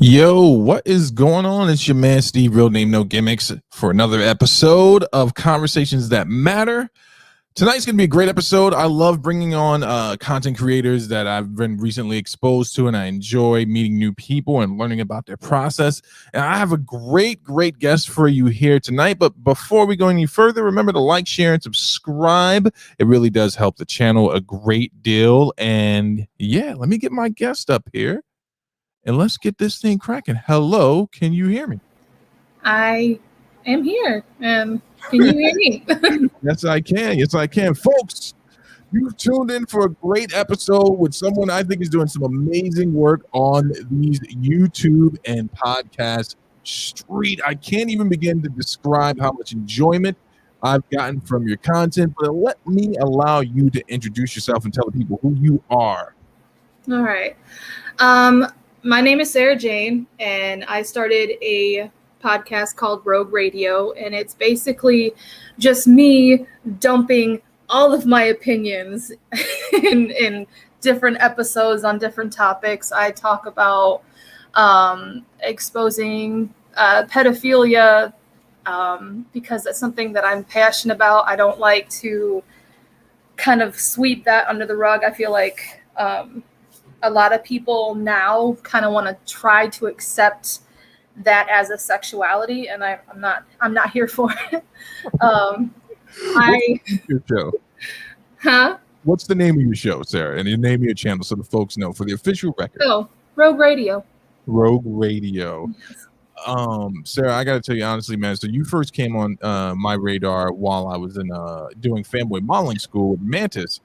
Yo, what is going on? It's your man Steve, real name, no gimmicks, for another episode of Conversations That Matter. Tonight's going to be a great episode. I love bringing on content creators that I've been recently exposed to, and I enjoy meeting new people and learning about their process. And I have a great guest for you here tonight. But before we go any further, remember to like, share, and subscribe. It really does help the channel a great deal. And yeah, let me get my guest up here. And let's get this thing cracking. Hello, can you hear me? I am here. Can you hear me? Yes, I can. Yes, I can. Folks, you've tuned in for a great episode with someone I think is doing some amazing work on these YouTube and podcast street. I can't even begin to describe how much enjoyment I've gotten from your content, but let me allow you to introduce yourself and tell the people who you are. All right. My name is Sarah Jane, and I started a podcast called Rouge Radio, and it's basically just me dumping all of my opinions in different episodes on different topics. I talk about exposing pedophilia because that's something that I'm passionate about. I don't like to kind of sweep that under the rug. I feel like a lot of people now kind of want to try to accept that as a sexuality, and I'm not here for it. Your show. Huh? What's the name of your show, Sarah? And the name of your channel so the folks know for the official record. Oh, Rouge Radio. Rouge Radio. Sarah, I gotta tell you honestly, man. So you first came on my radar while I was in doing fanboy modeling school with Mantis.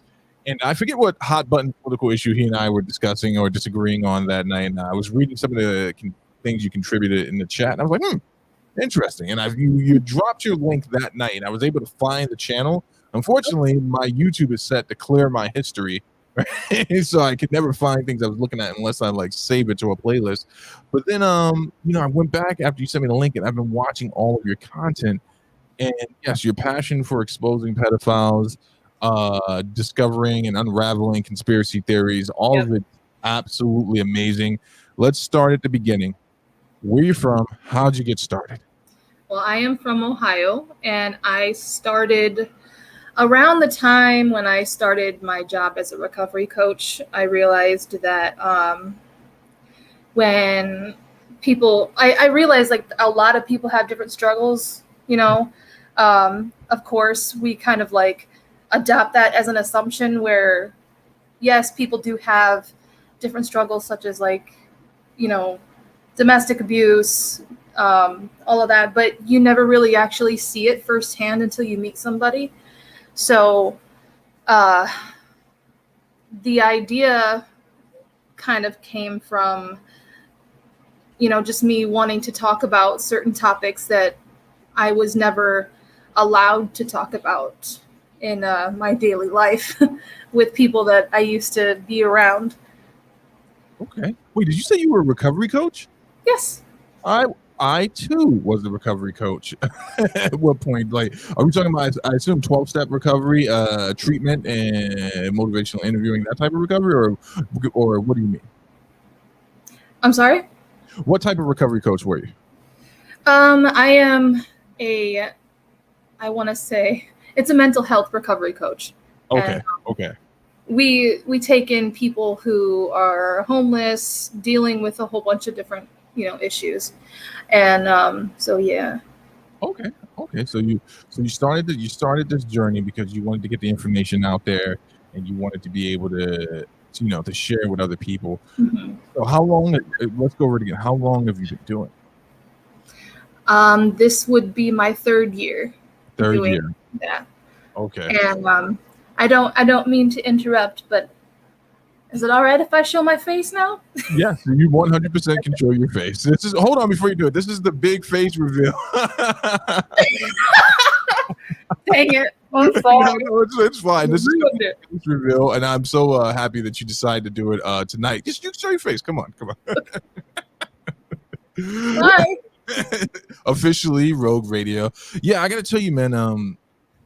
And I forget what hot button political issue he and I were discussing or disagreeing on that night. And I was reading some of the things you contributed in the chat. And I was like, interesting. And you dropped your link that night. And I was able to find the channel. Unfortunately, my YouTube is set to clear my history. Right? So I could never find things I was looking at unless I save it to a playlist. But then, I went back after you sent me the link, and I've been watching all of your content. And yes, your passion for exposing pedophiles, discovering and unraveling conspiracy theories, all of it absolutely amazing. Let's start at the beginning. Where are you from? How'd you get started? Well, I am from Ohio, and I started around the time when I started my job as a recovery coach. I realized that when people, I realized a lot of people have different struggles, of course we kind of adopt that as an assumption where, yes, people do have different struggles such as domestic abuse, all of that, but you never really actually see it firsthand until you meet somebody. So the idea kind of came from, just me wanting to talk about certain topics that I was never allowed to talk about in my daily life with people that I used to be around. Okay. Wait, did you say you were a recovery coach? Yes. I too was a recovery coach. At what point? Are we talking about, I assume, 12-step recovery, treatment, and motivational interviewing, that type of recovery, or what do you mean? I'm sorry? What type of recovery coach were you? I am I want to say it's a mental health recovery coach. Okay. And, okay. We take in people who are homeless, dealing with a whole bunch of different, issues. And so yeah. Okay. So you started this journey because you wanted to get the information out there and you wanted to be able to share with other people. Mm-hmm. So how long, let's go over it again. How long have you been doing? This would be my third year. Third year. Yeah. Okay. And I don't mean to interrupt, but is it all right if I show my face now? Yes, you 100% control your face. Hold on before you do it. This is the big face reveal. Dang it. I'm sorry. No, it's fine. This is the face reveal, and I'm so happy that you decided to do it tonight. Just you show your face. Come on. Hi. Officially Rouge Radio. Yeah, I gotta tell you, man,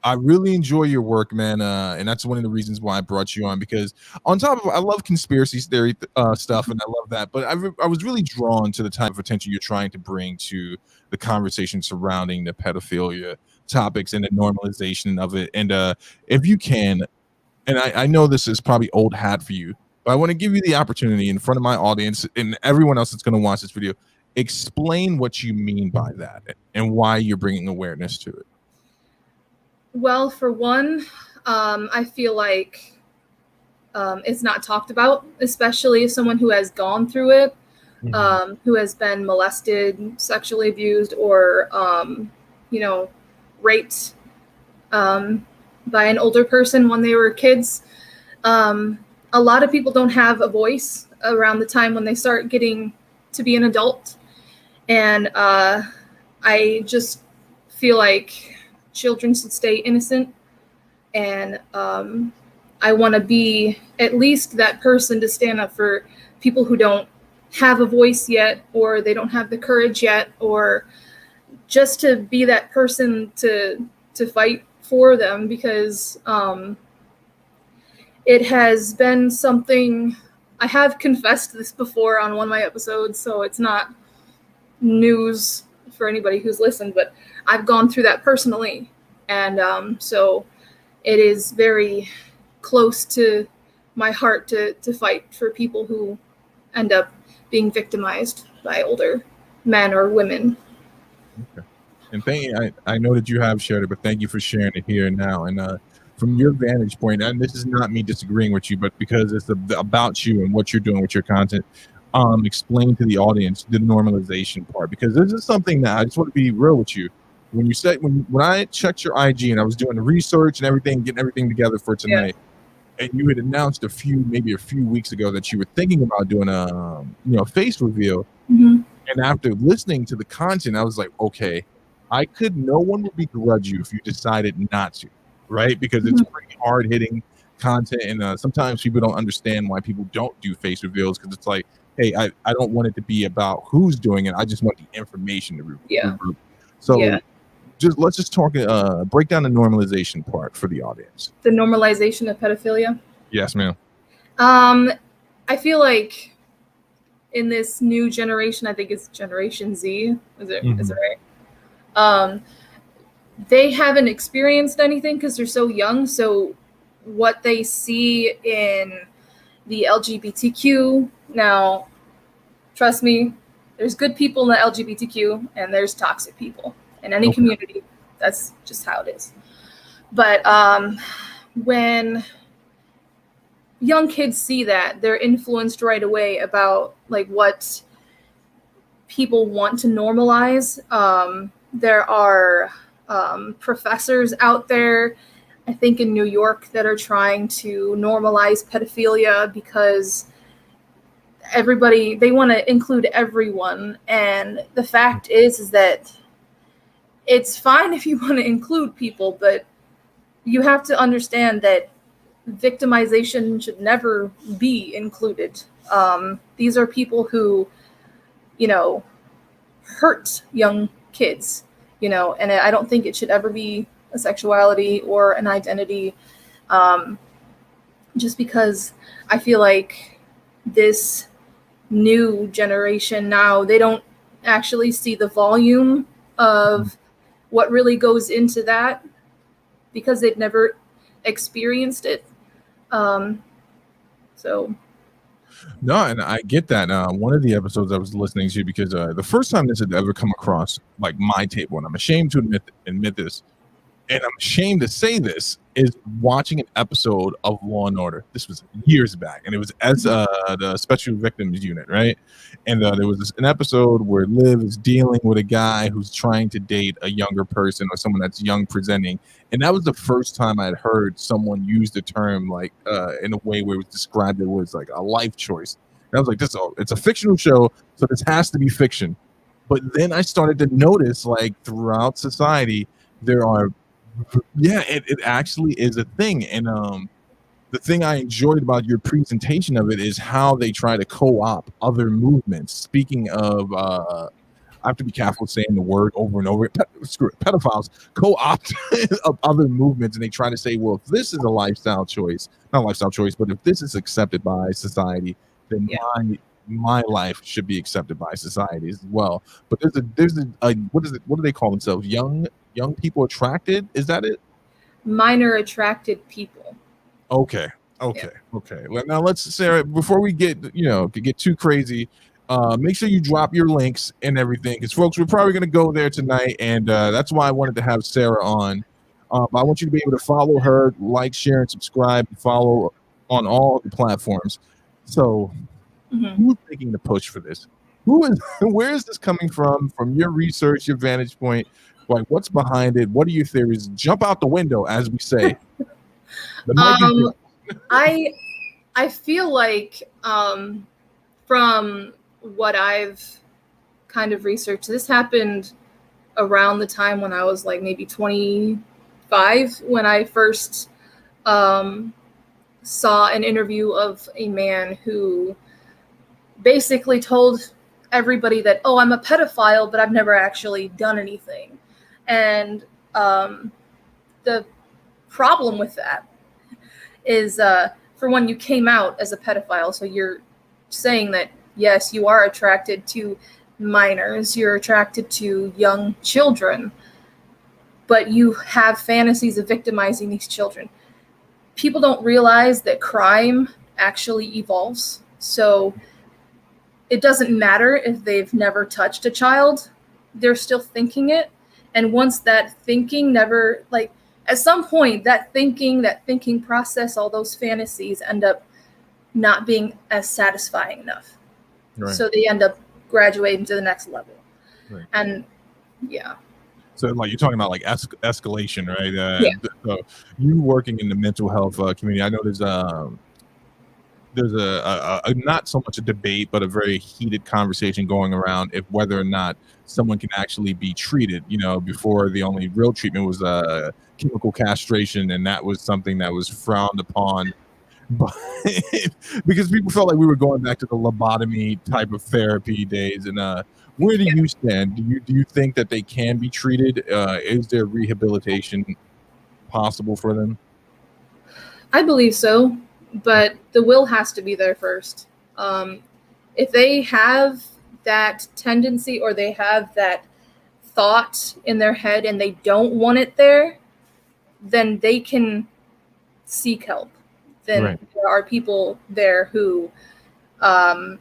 I really enjoy your work, man, and that's one of the reasons why I brought you on. Because on top of, I love conspiracy theory stuff, and I love that, but I was really drawn to the type of attention you're trying to bring to the conversation surrounding the pedophilia topics and the normalization of it. And if you can, and I know this is probably old hat for you, but I want to give you the opportunity in front of my audience and everyone else that's going to watch this video, explain what you mean by that and why you're bringing awareness to it. Well, for one, I feel like it's not talked about, especially as someone who has gone through it, who has been molested, sexually abused, or, raped by an older person when they were kids. A lot of people don't have a voice around the time when they start getting to be an adult. And I just feel like children should stay innocent. And I want to be at least that person to stand up for people who don't have a voice yet, or they don't have the courage yet, or just to be that person to fight for them, because it has been something. I have confessed this before on one of my episodes, so it's not news for anybody who's listened, but I've gone through that personally. And so it is very close to my heart to fight for people who end up being victimized by older men or women. Okay. And I know that you have shared it, but thank you for sharing it here and now. And from your vantage point, and this is not me disagreeing with you, but because it's about you and what you're doing with your content, explain to the audience the normalization part, because this is something that I just want to be real with you. When you said, when I checked your IG and I was doing the research and everything, getting everything together for tonight, and you had announced maybe a few weeks ago that you were thinking about doing a face reveal. Mm-hmm. And after listening to the content, I was like, okay, no one would begrudge you if you decided not to, right? Because it's pretty hard hitting content. And sometimes people don't understand why people don't do face reveals, because it's like, hey, I don't want it to be about who's doing it. I just want the information to regroup. So let's just talk, break down the normalization part for the audience. The normalization of pedophilia? Yes, ma'am. I feel like in this new generation, I think it's Generation Z. Is it right? They haven't experienced anything because they're so young. So what they see in the LGBTQ, now, trust me, there's good people in the LGBTQ and there's toxic people in any community. That's just how it is. But when young kids see that, they're influenced right away about like what people want to normalize. There are professors out there, I think in New York, that are trying to normalize pedophilia because they want to include everyone. And the fact is that it's fine if you want to include people, but you have to understand that victimization should never be included. These are people who, hurt young kids, and I don't think it should ever be a sexuality or an identity, just because I feel like this new generation now, they don't actually see the volume of what really goes into that because they've never experienced it. No, and I get that. One of the episodes I was listening to, because the first time this had ever come across like my table, and I'm ashamed to admit this, and I'm ashamed to say this, is watching an episode of Law and Order. This was years back, and it was as the Special Victims Unit, right? And there was an episode where Liv is dealing with a guy who's trying to date a younger person or someone that's young presenting, and that was the first time I had heard someone use the term like in a way where it was described, it was like a life choice. And I was like, it's a fictional show, so this has to be fiction. But then I started to notice, like, throughout society, there are it actually is a thing. And the thing I enjoyed about your presentation of it is how they try to co-opt other movements. Speaking of I have to be careful saying the word over and over. Screw it. Pedophiles co-opt of other movements, and they try to say, well, if this is a lifestyle choice, not a lifestyle choice, but if this is accepted by society, then my life should be accepted by society as well. But there's a what is it? What do they call themselves? Young people attracted? Is that it? Minor attracted people. Okay. Now let's, Sarah, before we get too crazy, make sure you drop your links and everything, because folks, we're probably going to go there tonight, and that's why I wanted to have Sarah on. But I want you to be able to follow her, like, share, and subscribe, and follow on all the platforms. So, who's making the push for this? Where is this coming from your research, your vantage point? Like, what's behind it? What are your theories? Jump out the window, as we say. I feel like from what I've kind of researched, this happened around the time when I was like maybe 25, when I first saw an interview of a man who basically told everybody that, oh, I'm a pedophile, but I've never actually done anything. And the problem with that is, for when you came out as a pedophile, so you're saying that, yes, you are attracted to minors, you're attracted to young children, but you have fantasies of victimizing these children. People don't realize that crime actually evolves. So it doesn't matter if they've never touched a child, they're still thinking it. And once that thinking never, like, at some point, that thinking process, all those fantasies end up not being as satisfying enough. Right. So they end up graduating to the next level. Right. And yeah. So, like, you're talking about like escalation, right? So you working in the mental health community, I know there's a not so much a debate, but a very heated conversation going around if whether or not someone can actually be treated. Before, the only real treatment was chemical castration, and that was something that was frowned upon. But because people felt like we were going back to the lobotomy type of therapy days. And where do you stand? Do you think that they can be treated? Is there rehabilitation possible for them? I believe so, but the will has to be there first. If they have that tendency, or they have that thought in their head and they don't want it there, then they can seek help. Then there are people there who don't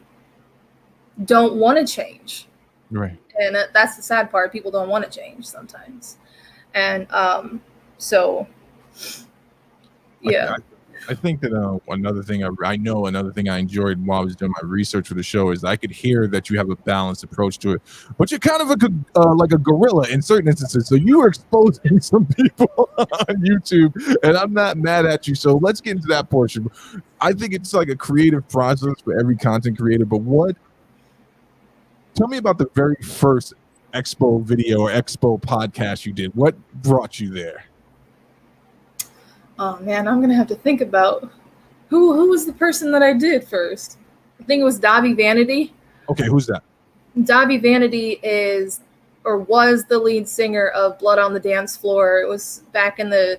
want to change. Right. And that's the sad part. People don't want to change sometimes. And so, yeah. I think that another thing I enjoyed while I was doing my research for the show is I could hear that you have a balanced approach to it, but you're kind of like a gorilla in certain instances. So you are exposing some people on YouTube, and I'm not mad at you. So let's get into that portion. I think it's like a creative process for every content creator. But tell me about the very first Expo video or Expo podcast you did. What brought you there? Oh man, I'm gonna have to think about who was the person that I did first. I think it was Dobby Vanity. Okay, who's that? Dobby Vanity was the lead singer of Blood on the Dance Floor. It was back in the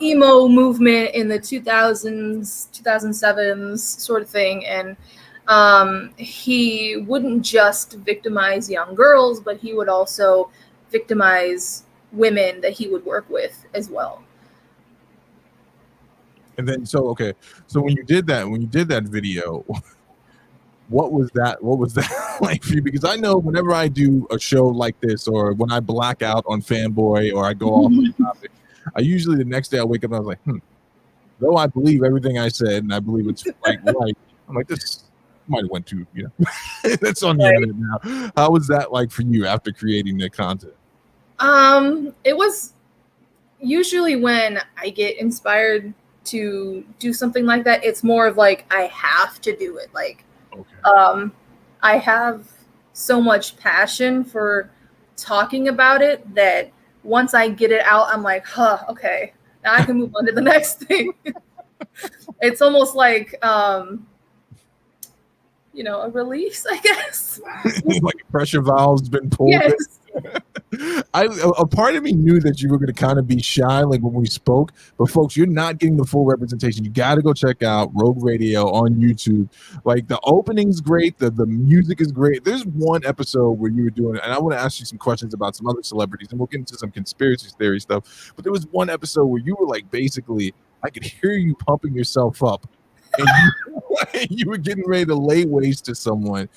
emo movement in the 2000s, 2007s sort of thing. And he wouldn't just victimize young girls, but he would also victimize women that he would work with as well. And then, so when you did that video, what was that like for you? Because I know whenever I do a show like this, or when I black out on Fanboy, or I go off on the topic, I usually the next day I wake up and I was like, though I believe everything I said and I believe it's right, I'm like, this might have went too, that's on the internet now. How was that like for you after creating the content? It was usually when I get inspired to do something like that, it's more of like I have to do it. Like, I have so much passion for talking about it that once I get it out, I'm like, okay, now I can move on to the next thing. It's almost like a release, I guess. Like pressure valve's been pulled. Yes. A part of me knew that you were going to kind of be shy, like when we spoke. But folks, you're not getting the full representation. You got to go check out Rogue Radio on YouTube. Like the opening's great, the music is great. There's one episode where you were doing it, and I want to ask you some questions about some other celebrities, and we'll get into some conspiracy theory stuff. But there was one episode where you were like, basically, I could hear you pumping yourself up. And you were getting ready to lay waste to someone.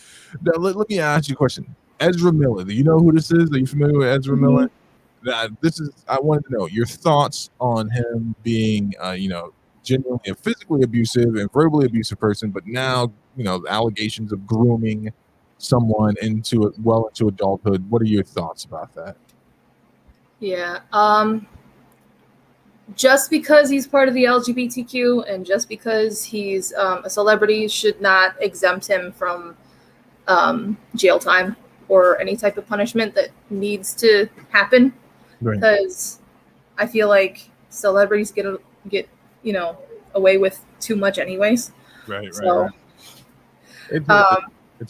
Now, let me ask you a question. Ezra Miller, do you know who this is? Are you familiar with Ezra Miller? I wanted to know your thoughts on him being, genuinely a physically abusive and verbally abusive person, but now, allegations of grooming someone into adulthood. What are your thoughts about that? Yeah. Just because he's part of the LGBTQ and just because he's a celebrity should not exempt him from jail time or any type of punishment that needs to happen. Right. Because I feel like celebrities get away with too much anyways. Right. It's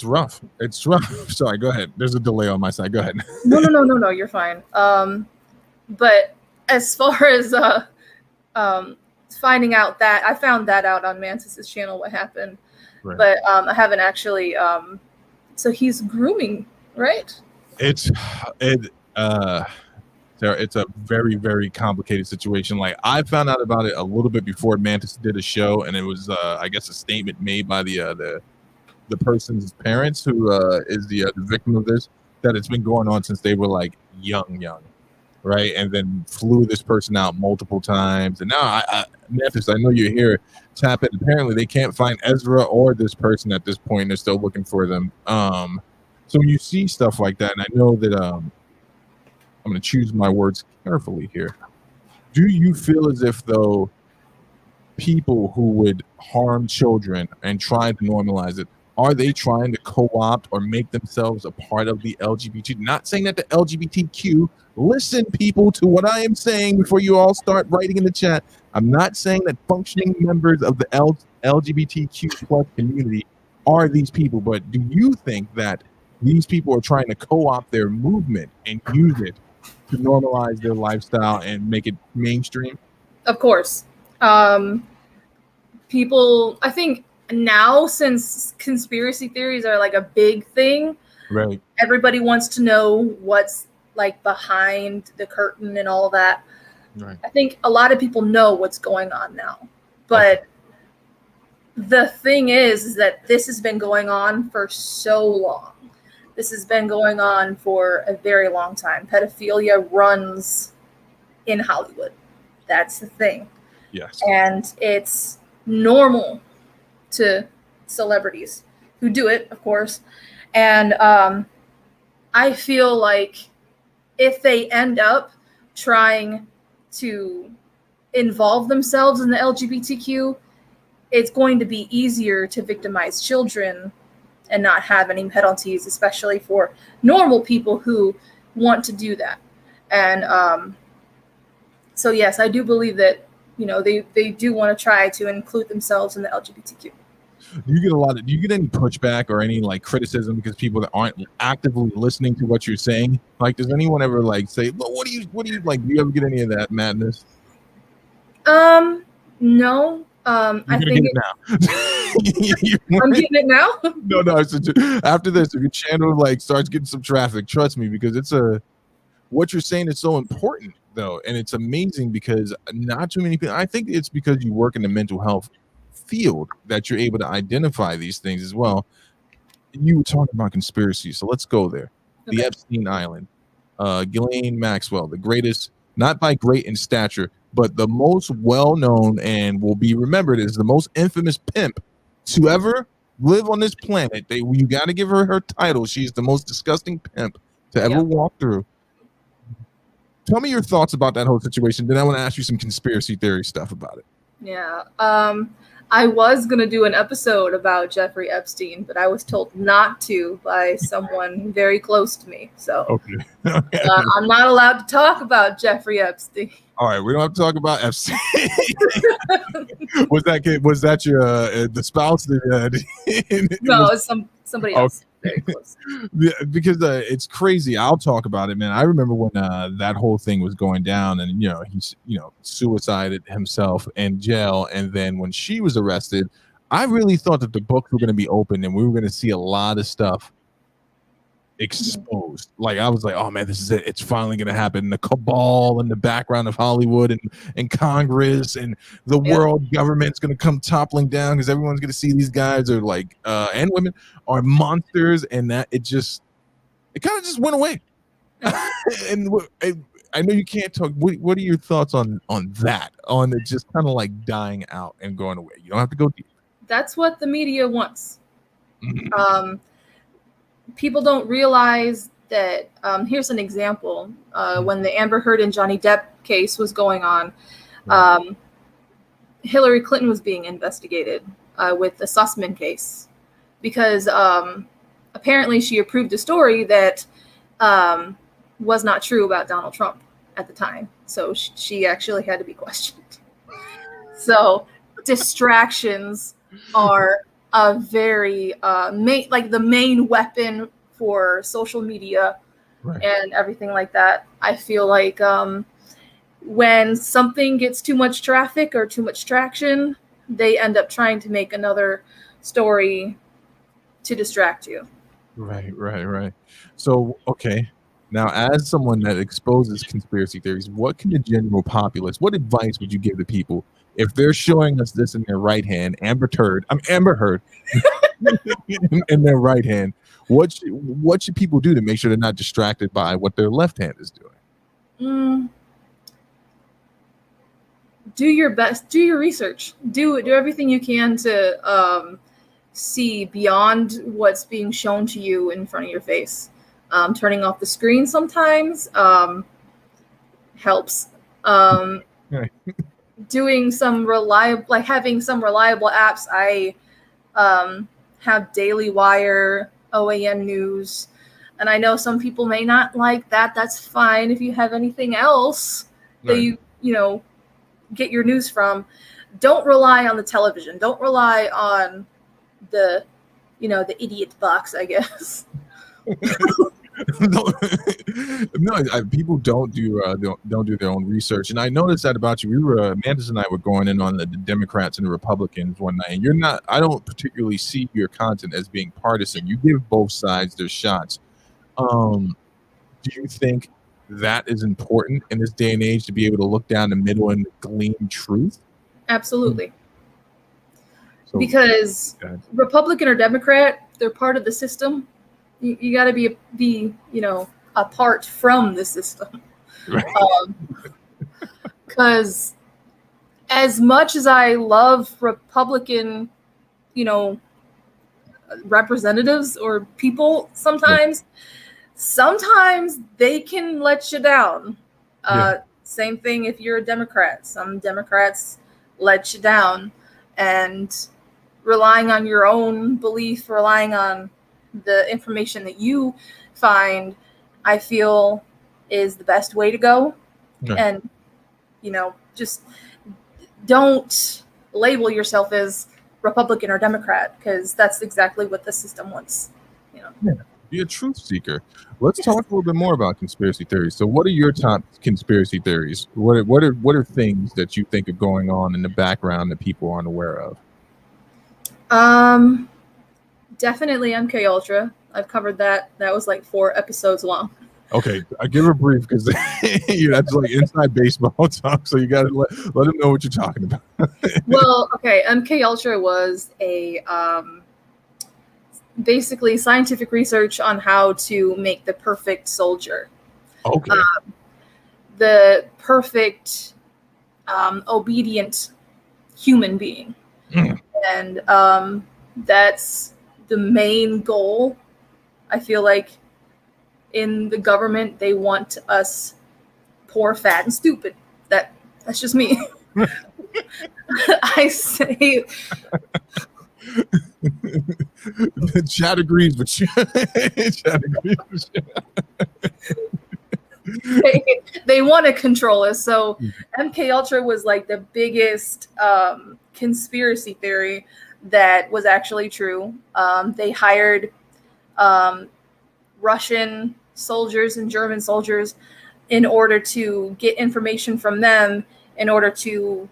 rough. It's rough. Sorry, go ahead. There's a delay on my side. Go ahead. No, you're fine. But as far as finding out that, I found that out on Mantis's channel, what happened. Right. But I haven't actually. So he's grooming, right? It's a very, very complicated situation. Like I found out about it a little bit before Mantis did a show, and it was I guess a statement made by the person's parents who is the victim of this, that it's been going on since they were like young. Right, and then flew this person out multiple times, and now Memphis, I know you're here. Tap in. Apparently, they can't find Ezra or this person at this point. They're still looking for them. So when you see stuff like that, and I know that I'm going to choose my words carefully here. Do you feel as if though people who would harm children and try to normalize it, are they trying to co-opt or make themselves a part of the LGBT? Not saying that the LGBTQ. Listen, people, to what I am saying before you all start writing in the chat. I'm not saying that functioning members of the LGBTQ plus community are these people, but do you think that these people are trying to co-opt their movement and use it to normalize their lifestyle and make it mainstream? Of course. People, I think now, since conspiracy theories are like a big thing, right? Everybody wants to know what's like behind the curtain and all that. Right. I think a lot of people know what's going on now, but the thing is that this has been going on for so long. This has been going on for a very long time. Pedophilia runs in Hollywood. That's the thing. Yes. And it's normal to celebrities who do it, of course. And I feel like if they end up trying to involve themselves in the LGBTQ, it's going to be easier to victimize children and not have any penalties, especially for normal people who want to do that. And so, yes, I do believe that, they do want to try to include themselves in the LGBTQ. Do you get any pushback or any like criticism because people that aren't actively listening to what you're saying? Like, does anyone ever like say, well, what do you like? Do you ever get any of that madness? No. I think now. I'm getting it now. No. So after this, if your channel like starts getting some traffic, trust me, because what you're saying is so important though, and it's amazing because not too many people. I think it's because you work in the mental health field that you're able to identify these things as well. You were talking about conspiracy, so let's go there. Okay. The Epstein Island, Ghislaine Maxwell, the greatest, not by great in stature, but the most well-known and will be remembered as the most infamous pimp to ever live on this planet. You got to give her title. She's the most disgusting pimp to ever walk through. Tell me your thoughts about that whole situation. Then I want to ask you some conspiracy theory stuff about it. Yeah. I was going to do an episode about Jeffrey Epstein, but I was told not to by someone very close to me. So Okay. I'm not allowed to talk about Jeffrey Epstein. All right, we don't have to talk about Epstein. Was that your the spouse? No, it's somebody else very close. Because it's crazy. I'll talk about it, man. I remember when that whole thing was going down, and he suicided himself in jail, and then when she was arrested, I really thought that the books were going to be open and we were going to see a lot of stuff exposed. Like I was like, oh man, this is it. It's finally going to happen. The cabal in the background of Hollywood and Congress and the world government's going to come toppling down because everyone's going to see these guys are like and women are monsters, and that it kind of just went away. And I know you can't talk. What are your thoughts on that? On it just kind of like dying out and going away. You don't have to go deep. That's what the media wants. People don't realize that. Here's an example. When the Amber Heard and Johnny Depp case was going on, Hillary Clinton was being investigated with the Sussman case because apparently she approved a story that was not true about Donald Trump at the time. So she actually had to be questioned. So distractions are a very the main weapon for social media and everything like that. I feel like when something gets too much traffic or too much traction, they end up trying to make another story to distract you. Right. So, okay. Now, as someone that exposes conspiracy theories, what can the general populace, what advice would you give to people if they're showing us this in their right hand, Amber Heard, in their right hand? What should people do to make sure they're not distracted by what their left hand is doing? Do your best. Do your research. Do everything you can to see beyond what's being shown to you in front of your face. Turning off the screen sometimes helps. Doing some having some reliable apps. I have Daily Wire, OAN News, and I know some people may not like that. That's fine. If you have anything else that you get your news from, don't rely on the television. Don't rely on the idiot box, I guess. No, people don't do their own research, and I noticed that about you. Mantis and I were going in on the Democrats and the Republicans one night, and I don't particularly see your content as being partisan. You give both sides their shots. Do you think that is important in this day and age to be able to look down the middle and glean truth? Absolutely. So, because Republican or Democrat, they're part of the system. You got to be apart from the system. Because as much as I love Republican, representatives or people, sometimes they can let you down. Same thing if you're a Democrat. Some Democrats let you down, and relying on your own belief, relying on the information that you find, I feel is the best way to go. And just don't label yourself as Republican or Democrat, because that's exactly what the system wants. Be a truth seeker. Let's talk a little bit more about conspiracy theories. So what are your top conspiracy theories? What are things that you think are going on in the background that people aren't aware of? Definitely MK Ultra. I've covered that. That was like 4 episodes long. Okay, I give her a brief because that's like inside baseball talk. So you got to let them know what you're talking about. Well, okay, MK Ultra was a basically scientific research on how to make the perfect soldier. Okay. The perfect obedient human being, and that's the main goal. I feel like in the government, they want us poor, fat, and stupid. That's just me. I say Chad agrees with you. Chad agrees with you. they want to control us. So MK Ultra was like the biggest conspiracy theory that was actually true. They hired Russian soldiers and German soldiers in order to get information from them, in order to,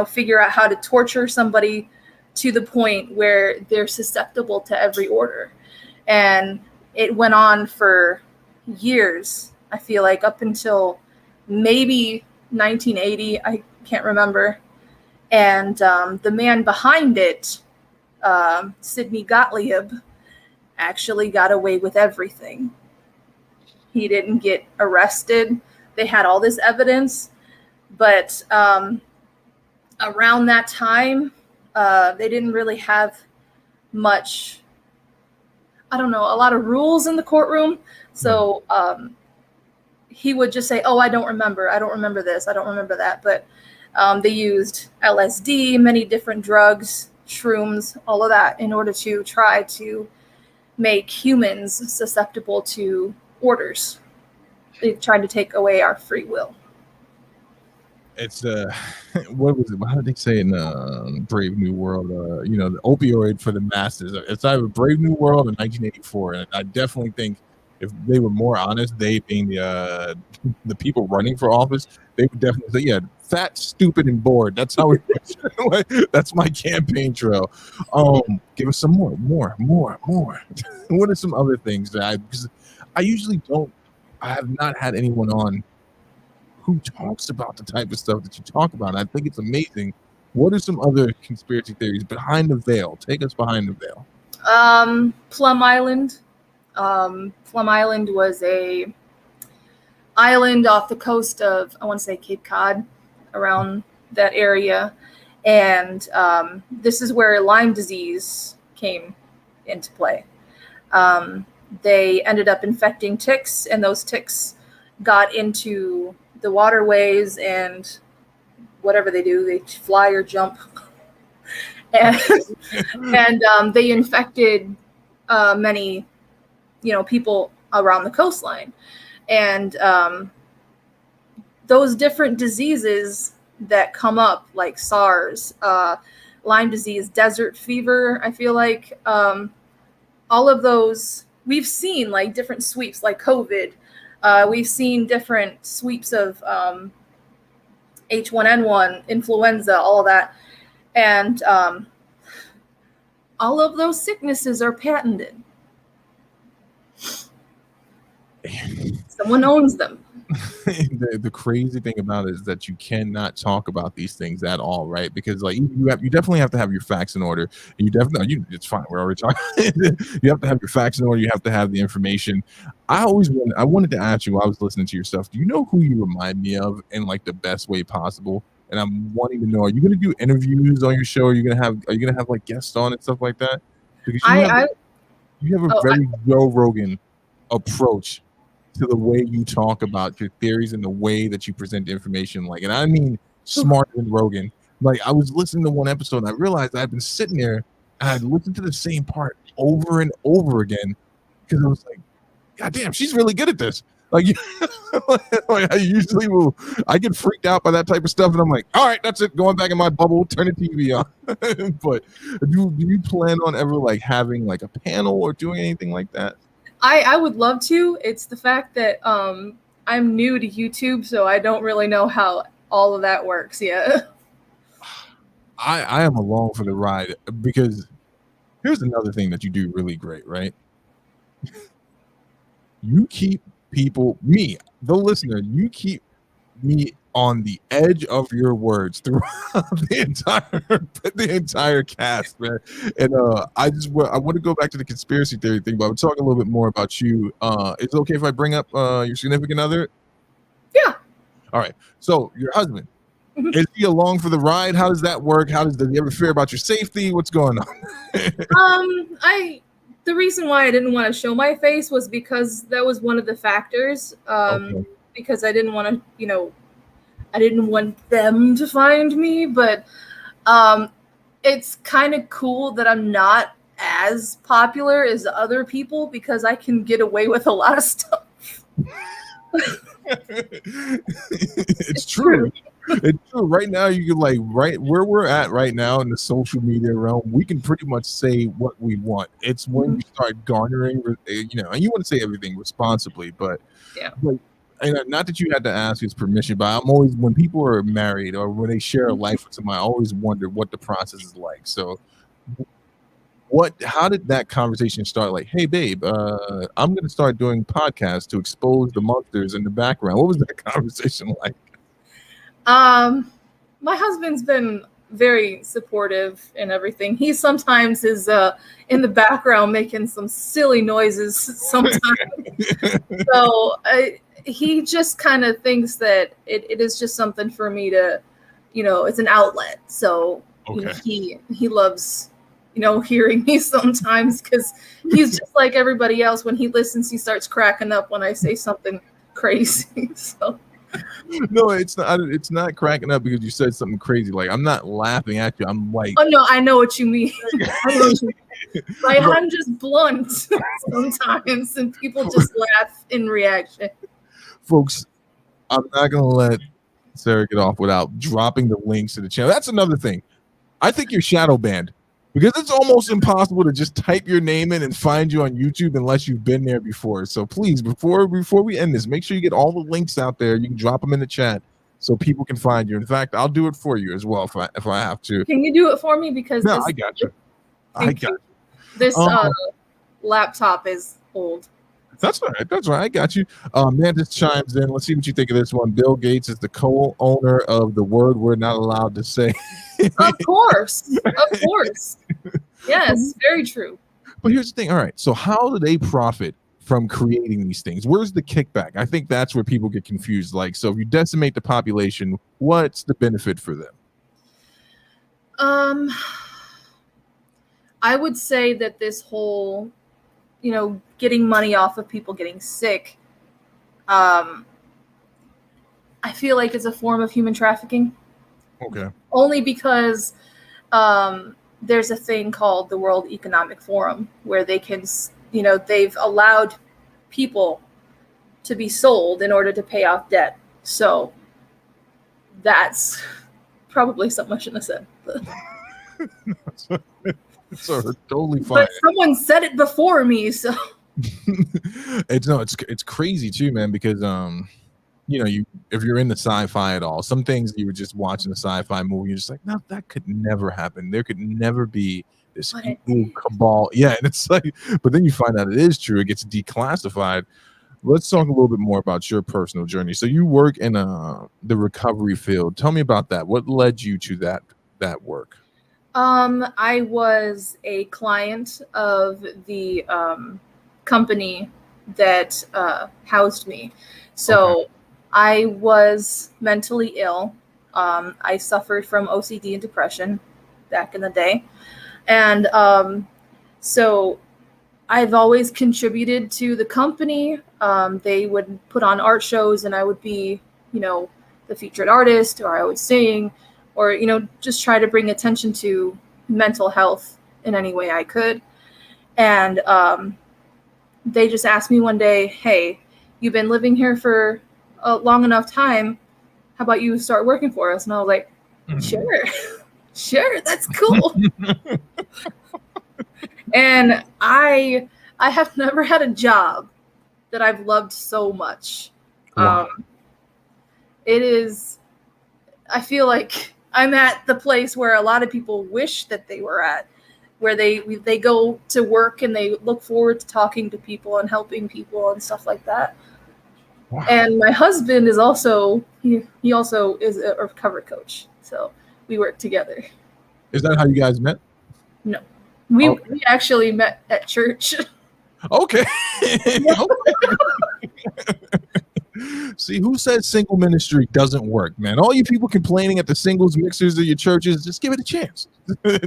figure out how to torture somebody to the point where they're susceptible to every order. And it went on for years, I feel like, up until maybe 1980. I can't remember. And the man behind it, Sidney Gottlieb, actually got away with everything. He didn't get arrested. They had all this evidence, but around that time, they didn't really have much, a lot of rules in the courtroom. So he would just say, I don't remember this, I don't remember that. But they used LSD, many different drugs, shrooms, all of that, in order to try to make humans susceptible to orders. They tried to take away our free will. It's what was it? How did they say in Brave New World? The opioid for the masses. It's either Brave New World or 1984, and I definitely think if they were more honest, they being the people running for office, they would definitely say, "Yeah, fat, stupid, and bored." That's how that's my campaign trail. Give us some more. What are some other things that because I usually don't. I have not had anyone on who talks about the type of stuff that you talk about. And I think it's amazing. What are some other conspiracy theories behind the veil? Take us behind the veil. Plum Island. Plum Island was a island off the coast of, I want to say, Cape Cod, around that area. And this is where Lyme disease came into play. They ended up infecting ticks, and those ticks got into the waterways, and whatever they do, they fly or jump. And they infected many, people around the coastline. And those different diseases that come up, like SARS, Lyme disease, desert fever, I feel like all of those, we've seen like different sweeps, like COVID. We've seen different sweeps of H1N1, influenza, all of that. And all of those sicknesses are patented. Someone owns them. The crazy thing about it is that you cannot talk about these things at all, right? Because like you definitely have to have your facts in order. It's fine. We're already talking. You have to have your facts in order. You have to have the information. I wanted to ask you while I was listening to your stuff. Do you know who you remind me of in like the best way possible? And I'm wanting to know: are you going to do interviews on your show? Are you going to have like guests on and stuff like that? Because you have a very Joe Rogan approach to the way you talk about your theories and the way that you present information. Like, and I mean smarter than Rogan. Like, I was listening to one episode and I realized I'd been sitting there and I'd listened to the same part over and over again because I was like, God damn, she's really good at this. Like, like I get freaked out by that type of stuff and I'm like, all right, that's it. Going back in my bubble, turn the TV on. But do you plan on ever like having like a panel or doing anything like that? I would love to. It's the fact that I'm new to YouTube, so I don't really know how all of that works yet. I am along for the ride because here's another thing that you do really great, right? You keep the listener, you keep me on the edge of your words throughout the entire cast, man. And I want to go back to the conspiracy theory thing, but I'm talking a little bit more about you. Is it okay if I bring up your significant other? Yeah. All right. So your husband, is he along for the ride? How does that work? Does he ever fear about your safety? What's going on? The reason why I didn't want to show my face was because that was one of the factors. Okay. Because I didn't want to, I didn't want them to find me, but it's kind of cool that I'm not as popular as other people because I can get away with a lot of stuff. It's true. It's true. Right now, you can right where we're at right now in the social media realm, we can pretty much say what we want. It's when you start garnering, and you want to say everything responsibly, but yeah. And not that you had to ask his permission, but I'm always, when people are married or when they share a life with somebody, I always wonder what the process is like. So how did that conversation start? Like, hey babe, I'm going to start doing podcasts to expose the monsters in the background. What was that conversation like? My husband's been very supportive and everything. He sometimes is in the background making some silly noises sometimes. So he just kind of thinks that it is just something for me to, it's an outlet. So he loves, hearing me sometimes because he's just like everybody else. When he listens, he starts cracking up when I say something crazy. So. No, it's not. It's not cracking up because you said something crazy. Like, I'm not laughing at you. I'm like, oh no, I know what you mean. Like, I'm just blunt sometimes, and people just laugh in reaction. Folks, I'm not gonna let Sarah get off without dropping the links to the channel. That's another thing. I think you're shadow banned because it's almost impossible to just type your name in and find you on YouTube unless you've been there before. So please, before we end this, make sure you get all the links out there. You can drop them in the chat so people can find you. In fact, I'll do it for you as well if I have to. Can you do it for me? Because I got you. This laptop is old. That's right. That's right. I got you. Mantis chimes in. Let's see what you think of this one. Bill Gates is the co-owner of the word we're not allowed to say. Of course. Of course. Yes, very true. But here's the thing. All right. So how do they profit from creating these things? Where's the kickback? I think that's where people get confused. Like, so if you decimate the population, what's the benefit for them? I would say that this whole, getting money off of people getting sick, I feel like it's a form of human trafficking. Okay. Only because there's a thing called the World Economic Forum where they can, they've allowed people to be sold in order to pay off debt. So that's probably something I shouldn't have said. So totally fine. But someone said it before me, so it's crazy too, man, because if you're into sci-fi at all, some things you were just watching a sci-fi movie, you're just like, no, that could never happen. There could never be this evil cabal. Yeah, and it's like, but then you find out it is true. It gets declassified. Let's talk a little bit more about your personal journey. So you work in the recovery field. Tell me about that. What led you to that work? I was a client of the company that housed me. So okay. I was mentally ill. I suffered from OCD and depression back in the day. And so I've always contributed to the company. They would put on art shows and I would be, the featured artist, or I would sing, or, just try to bring attention to mental health in any way I could. And they just asked me one day, hey, you've been living here for a long enough time. How about you start working for us? And I was like, sure, that's cool. And I have never had a job that I've loved so much. Wow. I feel like I'm at the place where a lot of people wish that they were at, where they go to work and they look forward to talking to people and helping people and stuff like that. Wow. And my husband is also, he also is a recovery coach. So we work together. Is that how you guys met? No, we actually met at church. Okay. See, who said single ministry doesn't work, man? All you people complaining at the singles mixers of your churches, just give it a chance.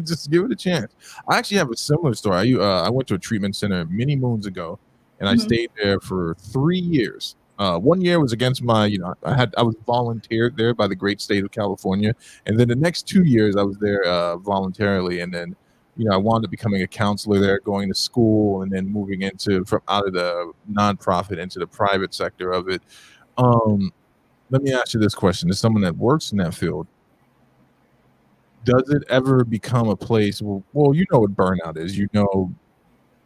Just give it a chance. I actually have a similar story. I went to a treatment center many moons ago, and I stayed there for 3 years. 1 year was against my, I was volunteered there by the great state of California, and then the next 2 years I was there voluntarily, and then I wound up becoming a counselor there, going to school, and then moving from out of the nonprofit into the private sector of it. Let me ask you this question: as someone that works in that field, does it ever become a place? Well, you know what burnout is. You know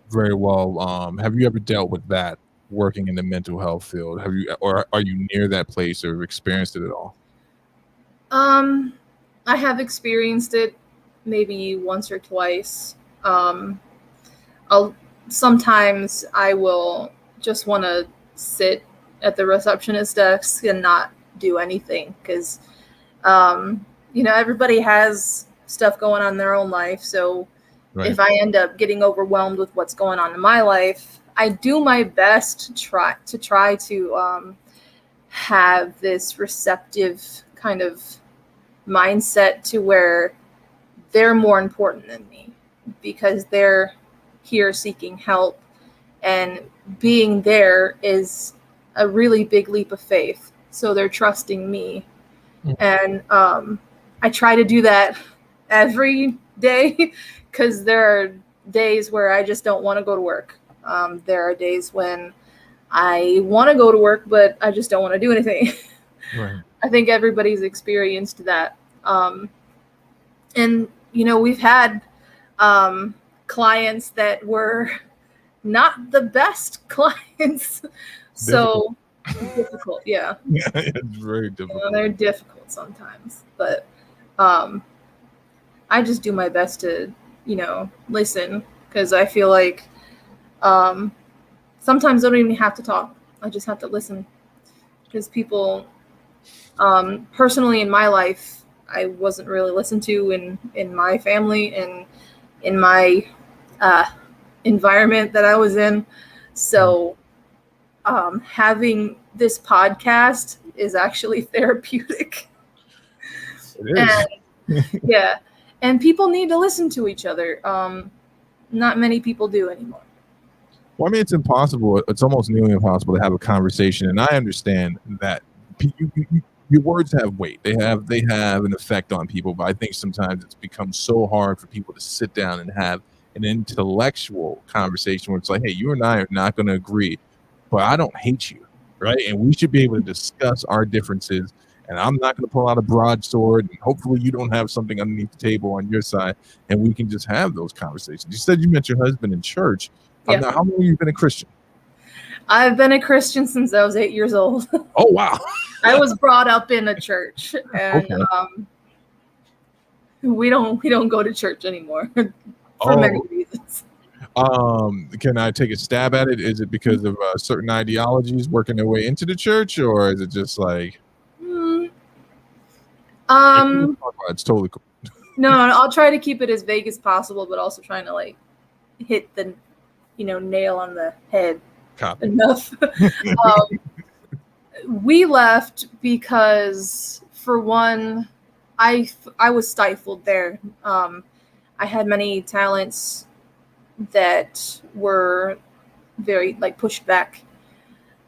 very well. Have you ever dealt with that working in the mental health field? Have you, or are you near that place or experienced it at all? I have experienced it maybe once or twice. Sometimes I will just want to sit at the receptionist desk and not do anything because, everybody has stuff going on in their own life. So right. If I end up getting overwhelmed with what's going on in my life, I do my best to try to have this receptive kind of mindset to where they're more important than me because they're here seeking help, and being there is a really big leap of faith. So they're trusting me. And I try to do that every day because there are days where I just don't want to go to work. There are days when I want to go to work, but I just don't want to do anything. Right. I think everybody's experienced that. And, we've had clients that were not the best clients. So difficult, yeah. Yeah, it's very difficult. They're difficult sometimes, but I just do my best to, listen, because I feel like sometimes I don't even have to talk. I just have to listen, because people, personally in my life, I wasn't really listened to in my family and in my environment that I was in. So having this podcast is actually therapeutic. It is. And, yeah. And people need to listen to each other. Not many people do anymore. Well, I mean, it's impossible. It's almost nearly impossible to have a conversation. And I understand that your words have weight. They have an effect on people. But I think sometimes it's become so hard for people to sit down and have an intellectual conversation where it's like, hey, you and I are not going to agree, but I don't hate you, right? And we should be able to discuss our differences. And I'm not going to pull out a broadsword. And hopefully you don't have something underneath the table on your side. And we can just have those conversations. You said you met your husband in church. Yeah. How long have you been a Christian? I've been a Christian since I was 8 years old. Oh, wow. I was brought up in a church. And okay. We don't go to church anymore for many reasons. Can I take a stab at it? Is it because of certain ideologies working their way into the church, or is it just like it's totally cool. No, I'll try to keep it as vague as possible, but also trying to like hit the nail on the head. Copy. Enough. We left because, for one, I was stifled there. I had many talents that were very pushed back,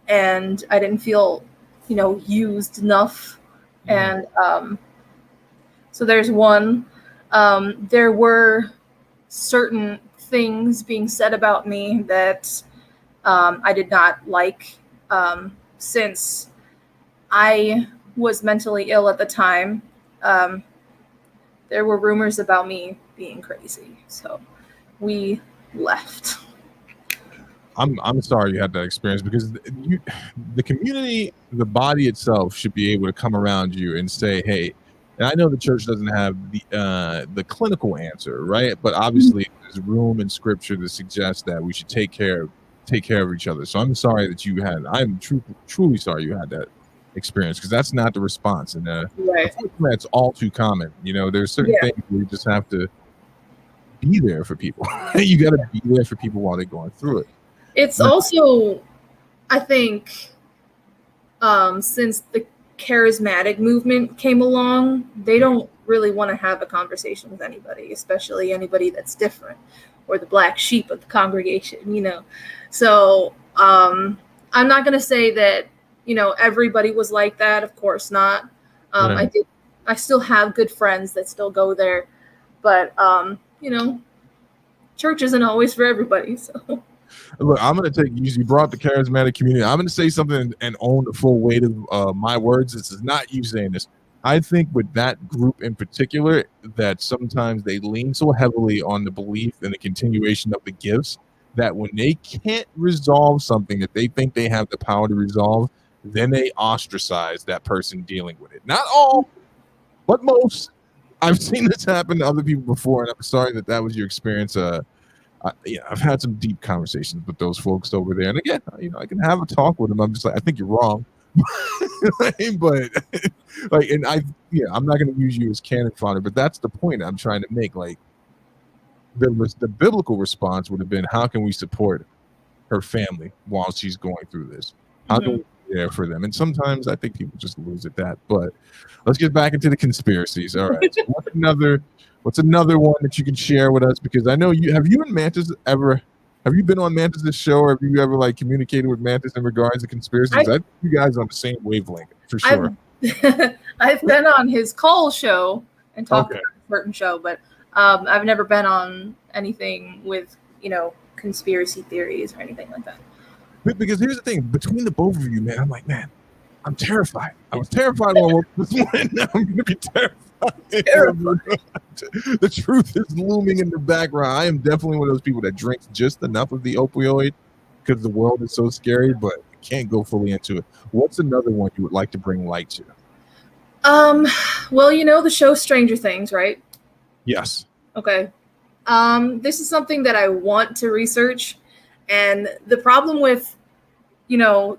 and I didn't feel used enough. And so there's one. There were certain things being said about me that I did not like, since I was mentally ill at the time. There were rumors about me being crazy, so we left. I'm sorry you had that experience, because the community, the body itself, should be able to come around you and say, hey. And I know the church doesn't have the clinical answer, right? But obviously, there's room in Scripture to suggest that we should take care of each other. So I'm sorry that you had. I'm truly sorry you had that experience, because that's not the response, and right. That's all too common. There's certain things where you just have to be there for people. You got to be there for people while they're going through it. It's also, I think, since the charismatic movement came along, they don't really want to have a conversation with anybody, especially anybody that's different, or the black sheep of the congregation, So I'm not going to say that everybody was like that. Of course not. Right. I still have good friends that still go there, but church isn't always for everybody. So Look, I'm going to take you brought up the charismatic community. I'm going to say something and own the full weight of my words. This is not you saying this. I think with that group in particular, that sometimes they lean so heavily on the belief and the continuation of the gifts that when they can't resolve something that they think they have the power to resolve, then they ostracize that person dealing with it. Not all, but most. I've seen this happen to other people before, and I'm sorry that was your experience. I've had some deep conversations with those folks over there, and again, I can have a talk with them. I'm just like, I think you're wrong, but like, and I'm not going to use you as cannon fodder, but that's the point I'm trying to make. Like, the biblical response would have been, how can we support her family while she's going through this? How can we be there for them? And sometimes I think people just lose at that. But let's get back into the conspiracies. All right. So what's another one that you can share with us? Because I know you and Mantis have you been on Mantis' show, or have you ever communicated with Mantis in regards to conspiracies? I think you guys are on the same wavelength for sure. I've been on his call show and talked about a certain show, but I've never been on anything with conspiracy theories or anything like that. Because here's the thing, between the both of you, man, I'm like, man, I'm terrified. I was terrified when I woke this morning. Now I'm going to be terrified. The truth is looming in the background. I am definitely one of those people that drinks just enough of the opioid because the world is so scary, but I can't go fully into it. What's another one you would like to bring light to? Well, the show Stranger Things, right? Yes. Okay. This is something that I want to research, and the problem with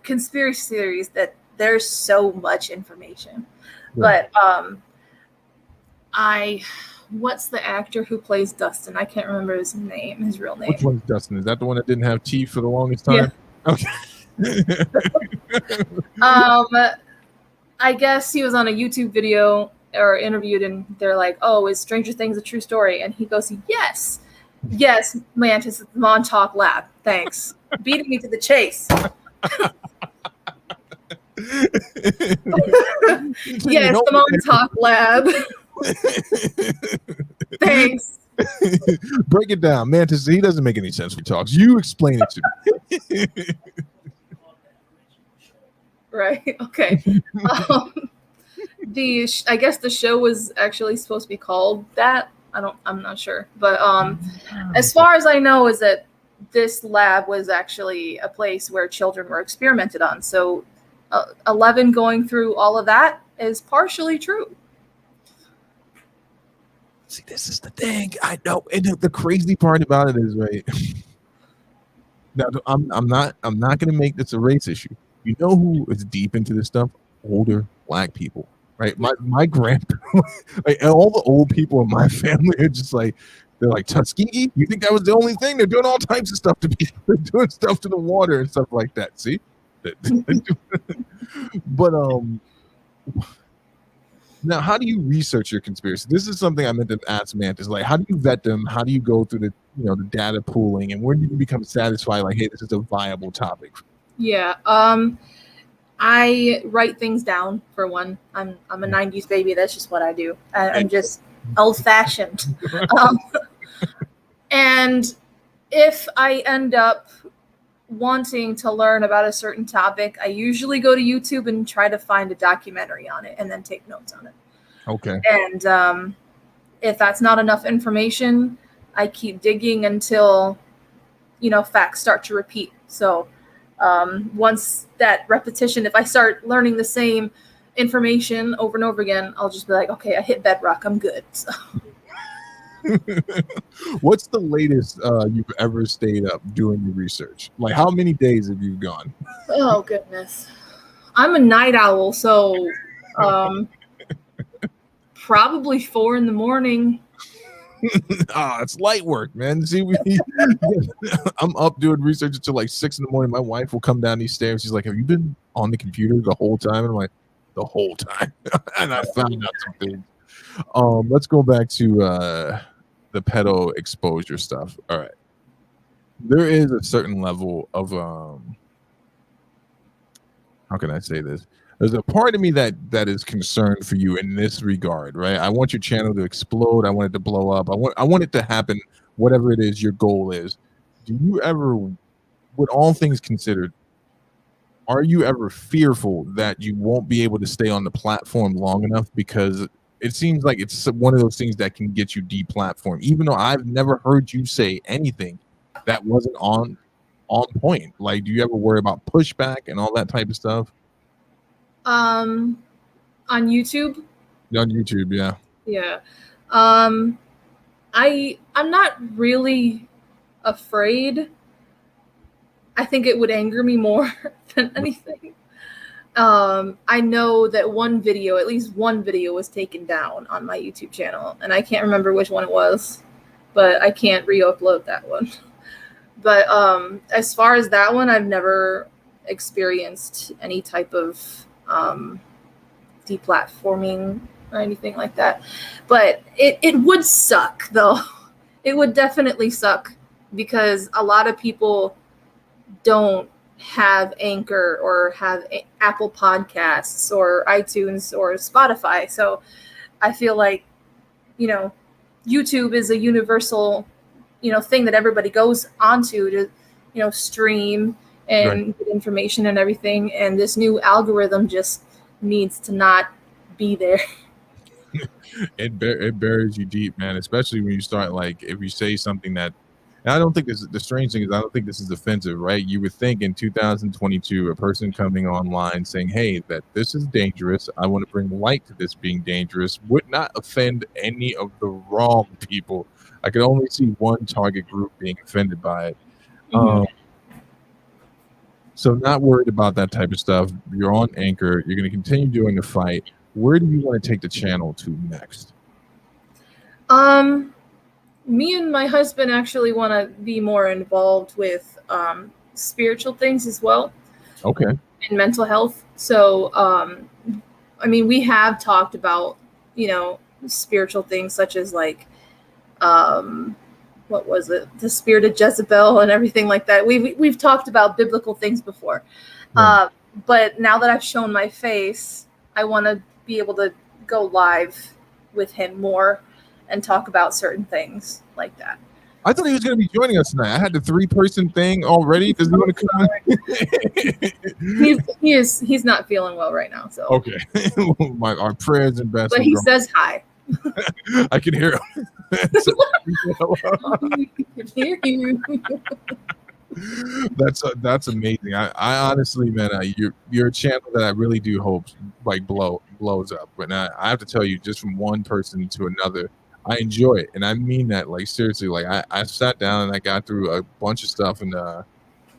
conspiracy theories that there's so much information. Yeah. But what's the actor who plays Dustin? I can't remember his real name. Which one's Dustin? Is that the one that didn't have teeth for the longest time? Yeah. Okay. I guess he was on a YouTube video or interviewed, and they're like, "Oh, is Stranger Things a true story?" And he goes, "Yes, Mantis, it's the Montauk Lab. Thanks, beating me to the chase." Yes, the Montauk Lab. Thanks. Break it down, Mantis. He doesn't make any sense when he talks. You explain it to me. Right. Okay. I guess the show was actually supposed to be called that. I'm not sure, but as far as I know, is that this lab was actually a place where children were experimented on. So 11 going through all of that is partially true. See, this is the thing. I know, and the crazy part about it is, right? Now, I'm not going to make this a race issue. You know who is deep into this stuff? Older Black people, right? My grandpa, all the old people in my family are just they're like, Tuskegee? You think that was the only thing? They're doing all types of stuff they're doing stuff to the water and stuff like that. See, but now, how do you research your conspiracy? This is something I meant to ask Mantis. How do you vet them? How do you go through the data pooling, and when do you become satisfied? Hey, this is a viable topic. Yeah. I write things down for one. I'm a 90s baby. That's just what I do. I'm just old fashioned. And if I end up wanting to learn about a certain topic, I usually go to YouTube and try to find a documentary on it and then take notes on it. Okay. And if that's not enough information, I keep digging until, facts start to repeat. So once that repetition, if I start learning the same information over and over again, I'll just be like, okay, I hit bedrock. I'm good. So. What's the latest you've ever stayed up doing your research? How many days have you gone? Oh, goodness. I'm a night owl, so probably 4 a.m. It's light work, man. See, I'm up doing research until 6 a.m. My wife will come down these stairs. She's like, "Have you been on the computer the whole time?" And I'm like, "The whole time." And I found out some things. Let's go back to the pedo exposure stuff. All right. There is a certain level of how can I say this? There's a part of me that is concerned for you in this regard, right? I want your channel to explode. I want it to blow up. I want it to happen, whatever it is your goal is. Do you ever, with all things considered, are you ever fearful that you won't be able to stay on the platform long enough? Because it seems like it's one of those things that can get you deplatformed, even though I've never heard you say anything that wasn't on point. Like, do you ever worry about pushback and all that type of stuff? On YouTube? On YouTube, yeah. Yeah. I'm not really afraid. I think it would anger me more than anything. I know that at least one video was taken down on my YouTube channel, and I can't remember which one it was, but I can't re-upload that one. But as far as that one, I've never experienced any type of deplatforming or anything like that. But it would suck, though. It would definitely suck, because a lot of people don't have Anchor or have Apple Podcasts or iTunes or Spotify. So I feel like, YouTube is a universal, thing that everybody goes onto to, stream and get information and everything. And this new algorithm just needs to not be there. It buries you deep, man, especially when you start, like, if you say something that, and I don't think the strange thing is, I don't think this is offensive, right? You would think in 2022, a person coming online saying, hey, that this is dangerous, I want to bring light to this being dangerous, would not offend any of the wrong people. I could only see one target group being offended by it. Mm-hmm. So not worried about that type of stuff. You're on Anchor. You're going to continue doing the fight. Where do you want to take the channel to next? Me and my husband actually want to be more involved with spiritual things as well. Okay. And mental health. So, we have talked about, spiritual things such as like, what was it? The spirit of Jezebel and everything like that. We've talked about biblical things before. Right. But now that I've shown my face, I want to be able to go live with him more and talk about certain things like that. I thought he was going to be joining us tonight. I had the 3-person thing already. Does he want to come in? He's not feeling well right now. So okay. Our prayers and best. But he says hi. I can hear him. He can hear you. That's amazing. I honestly, man, you're a channel that I really do hope like blows up. But I have to tell you, just from one person to another, I enjoy it, and I mean that, like, seriously. Like, I sat down and I got through a bunch of stuff, and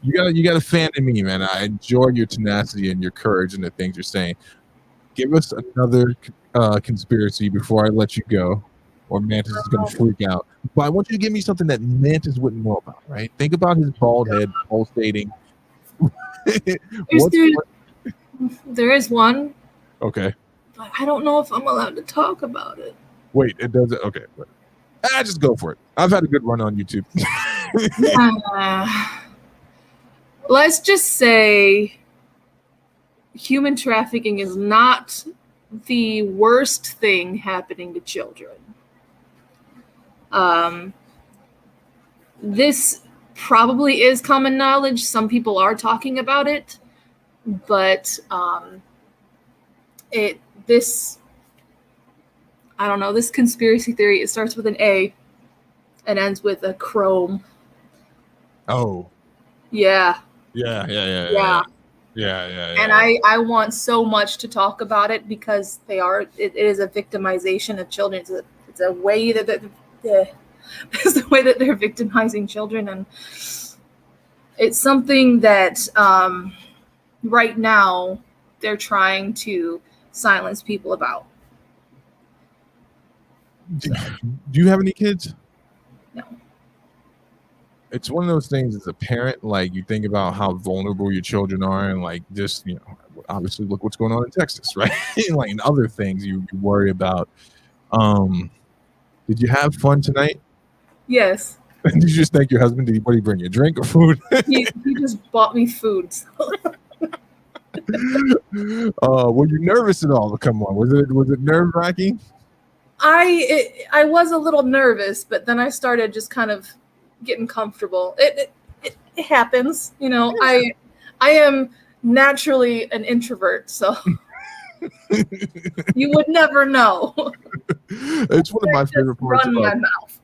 you got a fan in me, man. I enjoy your tenacity and your courage and the things you're saying. Give us another conspiracy before I let you go, or Mantis is going to freak out. But I want you to give me something that Mantis wouldn't know about, right? Think about his bald head pulsating. There is one. Okay. But I don't know if I'm allowed to talk about it. Wait, it doesn't. Okay. Just go for it. I've had a good run on YouTube. Let's just say human trafficking is not the worst thing happening to children. This probably is common knowledge. Some people are talking about it, but I don't know, this conspiracy theory, it starts with an A and ends with a chrome. Oh. Yeah. Yeah. And I want so much to talk about it, because it is a victimization of children. It's a way that it's the way that they're victimizing children, and it's something that right now they're trying to silence people about. Do you have any kids? No. It's one of those things as a parent, like, you think about how vulnerable your children are, and like, just, obviously look what's going on in Texas, right? Like, and other things you worry about. Did you have fun tonight? Yes. Did you just thank your husband? Did he bring you a drink or food? he just bought me food. So. Were you nervous at all to come on? Was it nerve wracking? I was a little nervous, but then I started just kind of getting comfortable. It happens, you know. I am naturally an introvert, so you would never know. It's one of my favorite parts. Run my mouth.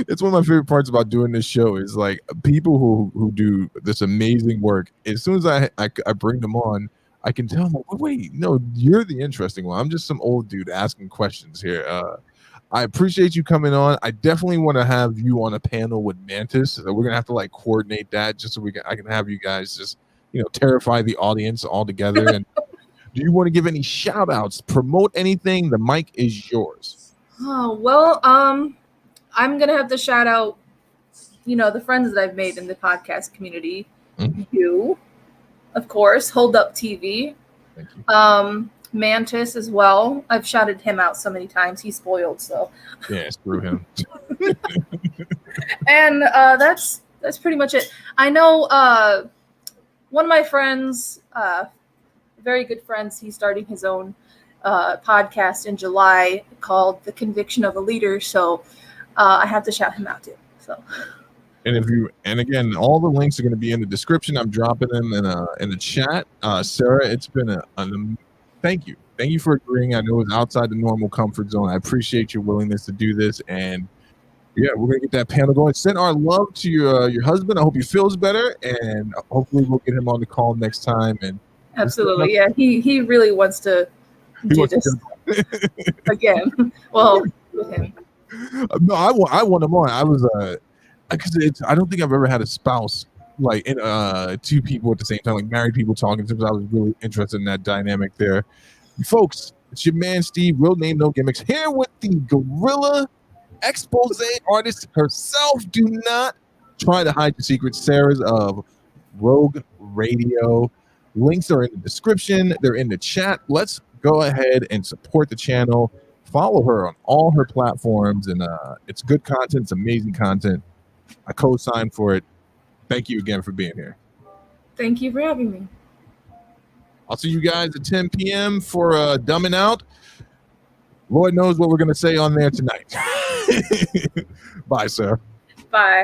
It's one of my favorite parts about doing this show is like people who do this amazing work. As soon as I bring them on, I can tell them, wait, no, you're the interesting one. I'm just some old dude asking questions here. I appreciate you coming on. I definitely want to have you on a panel with Mantis. So we're gonna have to like coordinate that just so I can have you guys just terrify the audience all together. And do you want to give any shout outs, promote anything? The mic is yours. Oh, well, I'm going to have to shout out, the friends that I've made in the podcast community. Mm-hmm. You, of course, Hold Up TV. Thank you. Mantis as well. I've shouted him out so many times. He's spoiled, so. Yeah, screw him. And that's pretty much it. I know one of my friends, very good friends, he's starting his own podcast in July called The Conviction of a Leader. So I have to shout him out too. So. And again, all the links are going to be in the description. I'm dropping them in the chat. Sarah, it's been thank you. Thank you for agreeing. I know it's outside the normal comfort zone. I appreciate your willingness to do this. And yeah, we're going to get that panel going. Send our love to your husband. I hope he feels better. And hopefully we'll get him on the call next time. And absolutely. Yeah, he really wants to do this again. Well, with him. No, I want him on. I was because I don't think I've ever had a spouse like in two people at the same time, like married people talking. Because I was really interested in that dynamic there. Folks, it's your man Steve, real name, no gimmicks, here with the Gorilla Expose artist herself. Do not try to hide your secrets. Sarah's of Rouge Radio. Links are in the description. They're in the chat. Let's go ahead and support the channel. Follow her on all her platforms, and it's good content. It's amazing content. I co-sign for it. Thank you again for being here. Thank you for having me. I'll see you guys at 10 p.m. for Dumbing Out. Lord knows what we're going to say on there tonight. Bye, sir. Bye.